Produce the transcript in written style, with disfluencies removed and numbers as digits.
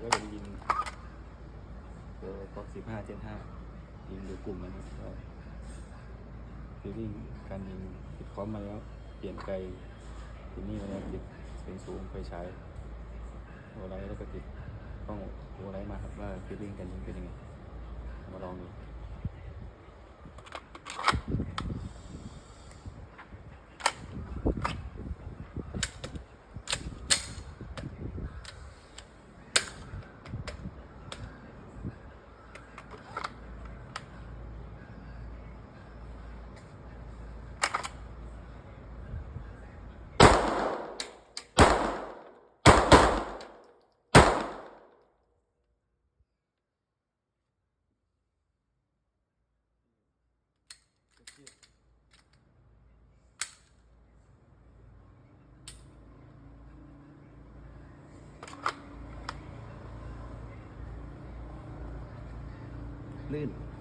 ก็จะยิงตัวก๊อก15 Gen 5ยิงดูกลุ่มนะครับก็ฟีลลิ่งการยิงติดคอมมาแล้วเปลี่ยนไกลทีนี่มาแล้วติดเสียงสูงไฟฉายโอไลท์แล้วก็ติดกล้องโอไลท์มาครับว่าฟีลลิ่งการยิงเป็นยังไงมาลองดูลื่น